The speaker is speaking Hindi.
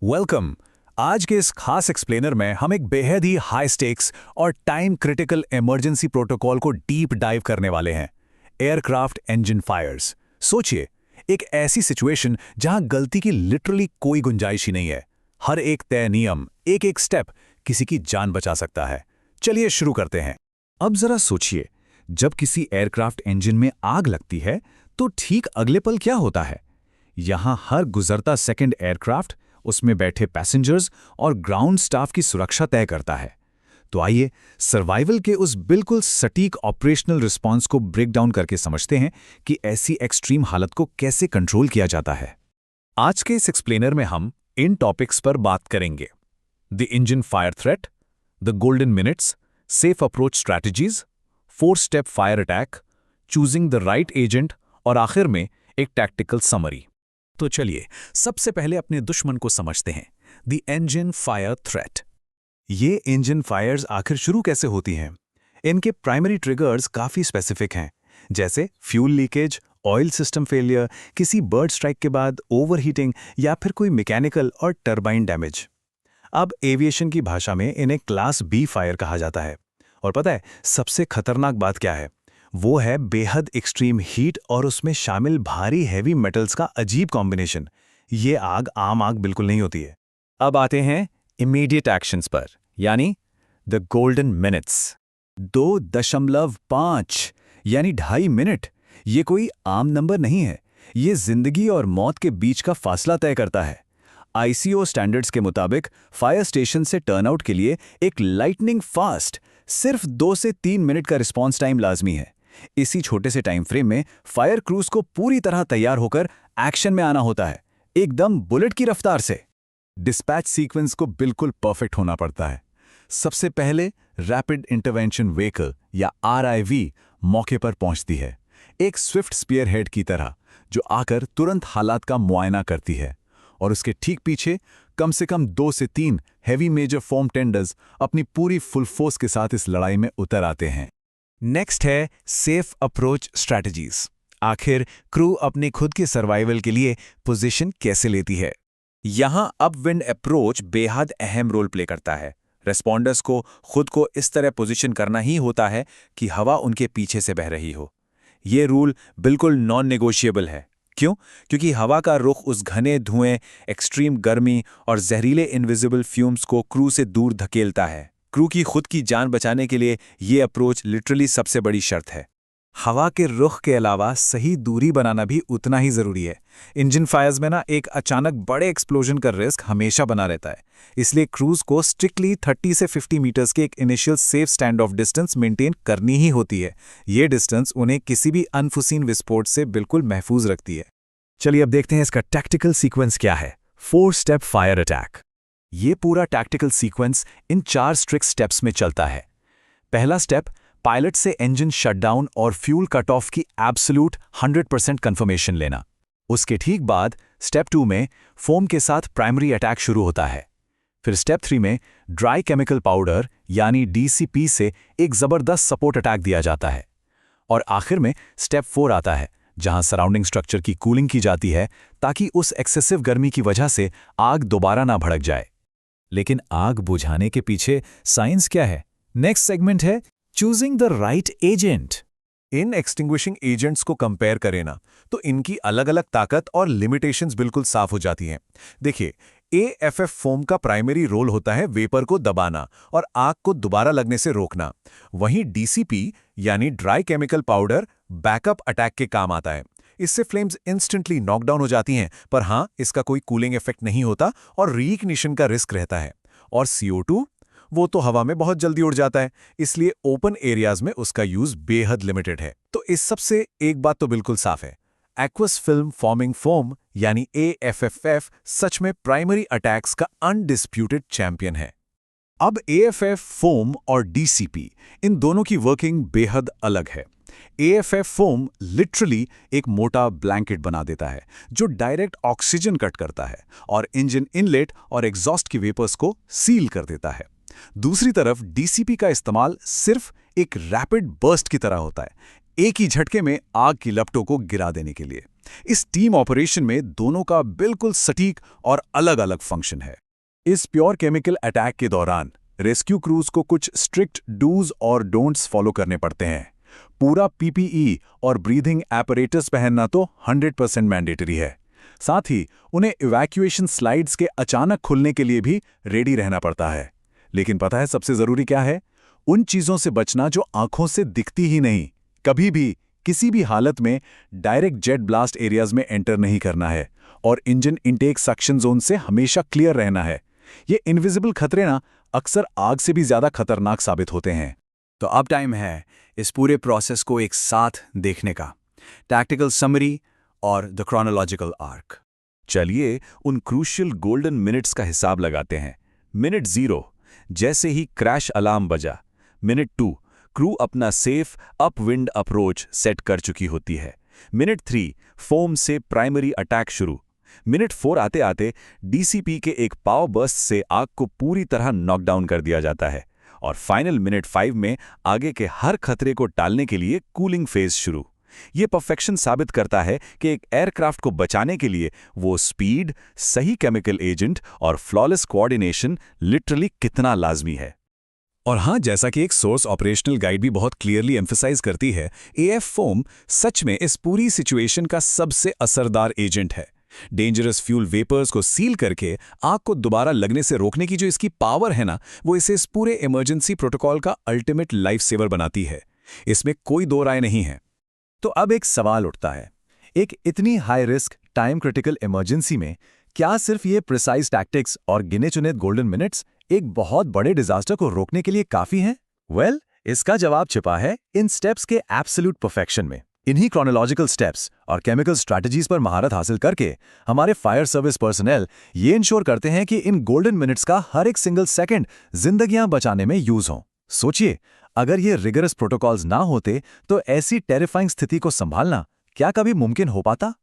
वेलकम। आज के इस खास एक्सप्लेनर में हम एक बेहद ही हाई स्टेक्स और टाइम क्रिटिकल इमरजेंसी प्रोटोकॉल को डीप डाइव करने वाले हैं। Aircraft engine fires. सोचिए, एक ऐसी सिचुएशन जहां गलती की लिटरली कोई गुंजाइश ही नहीं है। हर एक तय नियम, एक एक स्टेप किसी की जान बचा सकता है। चलिए शुरू करते हैं। अब जरा सोचिए, जब किसी एयरक्राफ्ट इंजन में आग लगती है तो ठीक अगले पल क्या होता है। यहां हर गुजरता सेकंड एयरक्राफ्ट, उसमें बैठे पैसेंजर्स और ग्राउंड स्टाफ की सुरक्षा तय करता है। तो आइए सर्वाइवल के उस बिल्कुल सटीक ऑपरेशनल रिस्पांस को ब्रेक डाउन करके समझते हैं कि ऐसी एक्सट्रीम हालत को कैसे कंट्रोल किया जाता है। आज के इस एक्सप्लेनर में हम इन टॉपिक्स पर बात करेंगे: the engine fire threat, the golden minutes, safe approach strategies, 4 step fire attack, choosing the right agent और आखिर में एक टैक्टिकल समरी। तो चलिए सबसे पहले अपने दुश्मन को समझते हैं, द इंजन फायर थ्रेट। ये इंजन फायर्स आखिर शुरू कैसे होती हैं? इनके प्राइमरी ट्रिगर्स काफ़ी स्पेसिफिक हैं, जैसे fuel leakage, oil system failure, किसी बर्ड स्ट्राइक के बाद ओवरहीटिंग या फिर कोई मैकेनिकल और टरबाइन डैमेज। अब एविएशन की भाषा में इन्हें क्लास बी फायर कहा जाता है। और पता है सबसे खतरनाक बात क्या है? वो है बेहद एक्सट्रीम हीट और उसमें शामिल भारी हैवी मेटल्स का अजीब कॉम्बिनेशन। ये आग आम आग बिल्कुल नहीं होती है। अब आते हैं इमीडिएट एक्शंस पर, यानी द गोल्डन मिनट्स। 2.5 यानी 2.5 मिनट, ये कोई आम नंबर नहीं है। ये जिंदगी और मौत के बीच का फासला तय करता है। आईसीओ स्टैंडर्ड्स के मुताबिक फायर स्टेशन से टर्नआउट के लिए एक लाइटनिंग फास्ट सिर्फ 2 से 3 मिनट का रिस्पॉन्स टाइम लाजमी है। इसी छोटे से टाइम फ्रेम में फायर क्रूज को पूरी तरह तैयार होकर एक्शन में आना होता है, एकदम बुलेट की रफ्तार से। डिस्पैच सीक्वेंस को बिल्कुल परफेक्ट होना पड़ता है। सबसे पहले रैपिड इंटरवेंशन व्हीकल या आरआईवी मौके पर पहुंचती है, एक स्विफ्ट स्पीयरहेड की तरह जो आकर तुरंत हालात का मुआयना करती है। और उसके ठीक पीछे कम से कम 2 से 3 हैवी मेजर फॉर्म टेंडर्स अपनी पूरी फुल फोर्स के साथ इस लड़ाई में उतर आते हैं। नेक्स्ट है सेफ अप्रोच स्ट्रैटेजीज। आखिर क्रू अपने खुद के सर्वाइवल के लिए पोजीशन कैसे लेती है? यहां अपविंड अप्रोच बेहद अहम रोल प्ले करता है। रेस्पॉन्डर्स को खुद को इस तरह पोजीशन करना ही होता है कि हवा उनके पीछे से बह रही हो। ये रूल बिल्कुल नॉन नेगोशिएबल है। क्यों? क्योंकि हवा का रुख उस घने धुएं, एक्सट्रीम गर्मी और जहरीले इनविजिबल फ्यूम्स को क्रू से दूर धकेलता है। क्रू की खुद की जान बचाने के लिए ये अप्रोच लिटरली सबसे बड़ी शर्त है। हवा के रुख के अलावा सही दूरी बनाना भी उतना ही जरूरी है। इंजन फायर्स में एक अचानक बड़े एक्सप्लोजन का रिस्क हमेशा बना रहता है। इसलिए क्रूज को स्ट्रिक्टली 30 से 50 मीटर्स के एक initial safe stand of distance maintain करनी ही होती है। ये डिस्टेंस उन्हें किसी भी अनफोर्सीन विस्फोट से बिल्कुल महफूज रखती है। चलिए अब देखते हैं इसका टैक्टिकल सीक्वेंस क्या है। 4 स्टेप फायर अटैक। ये पूरा tactical sequence in 4 strict steps में चलता है। पहला स्टेप, पायलट से इंजन शटडाउन और फ्यूल कट ऑफ की एब्सोल्यूट 100% कंफर्मेशन लेना। उसके ठीक बाद स्टेप 2 में फोम के साथ प्राइमरी अटैक शुरू होता है। फिर स्टेप 3 में ड्राई केमिकल पाउडर यानी डीसीपी से एक जबरदस्त सपोर्ट अटैक दिया जाता है। और आखिर में स्टेप 4 आता है, जहां सराउंडिंग स्ट्रक्चर की कूलिंग की जाती है ताकि उस एक्सेसिव गर्मी की वजह से आग दोबारा ना भड़क जाए। लेकिन आग बुझाने के पीछे साइंस क्या है? नेक्स्ट सेगमेंट है choosing the right agent. In extinguishing agents को कंपेयर करें ना, तो इनकी अलग अलग ताकत और लिमिटेशंस बिल्कुल साफ हो जाती हैं। देखिए, एएफएफ फोम का प्राइमरी रोल होता है वेपर को दबाना और आग को दोबारा लगने से रोकना। वहीं डीसीपी यानी dry chemical powder backup attack के काम आता है। इससे फ्लेम्स इंस्टेंटली नॉकडाउन हो जाती हैं, पर हाँ, इसका कोई कूलिंग इफेक्ट नहीं होता और रीइग्निशन का रिस्क रहता है। और CO2 वो तो हवा में बहुत जल्दी उड़ जाता है, इसलिए ओपन एरियाज में उसका यूज बेहद लिमिटेड है। तो इस सब से एक बात तो बिल्कुल साफ है, एक्वस फिल्म फॉर्मिंग फोम यानी AFFF सच में प्राइमरी अटैक्स का अनडिस्प्यूटेड चैंपियन है। अब AFF फोम और DCP, इन दोनों की वर्किंग बेहद अलग है। AFF फोम लिटरली एक मोटा ब्लैंकेट बना देता है जो डायरेक्ट ऑक्सीजन कट करता है और इंजन इनलेट और एग्जॉस्ट की वेपर्स को सील कर देता है। दूसरी तरफ DCP का इस्तेमाल सिर्फ एक रैपिड बर्स्ट की तरह होता है, एक ही झटके में आग की लपटों को गिरा देने के लिए। इस टीम ऑपरेशन में दोनों का बिल्कुल सटीक और अलग-अलग फंक्शन है। इस प्योर केमिकल अटैक के दौरान रेस्क्यू क्रूज को कुछ स्ट्रिक्ट डूज और डोंट्स फॉलो करने पड़ते हैं। पूरा पीपीई और ब्रीथिंग एपरेटस पहनना तो 100% मैंडेटरी है। साथ ही उन्हें इवैक्यूएशन स्लाइड्स के अचानक खुलने के लिए भी रेडी रहना पड़ता है। लेकिन पता है सबसे जरूरी क्या है? उन चीजों से बचना जो आंखों से दिखती ही नहीं। कभी भी किसी भी हालत में डायरेक्ट जेट ब्लास्ट एरियाज में एंटर नहीं करना है और इंजन इनटेक सक्शन जोन से हमेशा क्लियर रहना है। ये इनविजिबल खतरे ना अक्सर आग से भी ज्यादा खतरनाक साबित होते हैं। तो अब टाइम है इस पूरे प्रोसेस को एक साथ देखने का। टैक्टिकल समरी और द क्रोनोलॉजिकल आर्क। चलिए उन क्रूशियल गोल्डन मिनट्स का हिसाब लगाते हैं। मिनट 0, जैसे ही क्रैश अलार्म बजा। मिनट 2, क्रू अपना सेफ अपविंड अप्रोच सेट कर चुकी होती है। मिनट 3, फोम से प्राइमरी अटैक शुरू। मिनट 4 आते आते डीसीपी के एक पावर बर्स्ट से आग को पूरी तरह नॉकडाउन कर दिया जाता है। और फाइनल मिनट 5 में आगे के हर खतरे को टालने के लिए कूलिंग फेज शुरू। ये परफेक्शन साबित करता है कि एक एयरक्राफ्ट को बचाने के लिए वो स्पीड, सही केमिकल एजेंट और फ्लॉलेस कोऑर्डिनेशन लिटरली कितना लाजमी है। और हाँ, जैसा कि एक सोर्स ऑपरेशनल गाइड भी बहुत क्लियरली एम्फसाइज करती है, एएफ फोम सच में इस पूरी सिचुएशन का सबसे असरदार एजेंट है। डेंजरस फ्यूल वेपर्स को सील करके आग को दोबारा लगने से रोकने की जो इसकी पावर है ना, वो इसे इस पूरे इमरजेंसी प्रोटोकॉल का अल्टीमेट लाइफ सेवर बनाती है। इसमें कोई दो राय नहीं है। तो अब एक सवाल उठता है, एक इतनी high risk time critical emergency में क्या सिर्फ ये प्रिसाइज टैक्टिक्स और गिने चुने गोल्डन मिनट्स एक बहुत बड़े डिजास्टर को रोकने के लिए काफी हैं? वेल, इसका जवाब छिपा है इन स्टेप्स के एब्सोल्यूट परफेक्शन में। इन्हीं क्रोनोलॉजिकल स्टेप्स और केमिकल स्ट्रैटेजीज पर महारत हासिल करके हमारे फायर सर्विस पर्सनल ये इंश्योर करते हैं कि इन गोल्डन मिनट्स का हर एक सिंगल सेकंड जिंदगियां बचाने में यूज हो। सोचिए, अगर ये रिगरस प्रोटोकॉल्स ना होते तो ऐसी टेरिफाइंग स्थिति को संभालना क्या कभी मुमकिन हो पाता?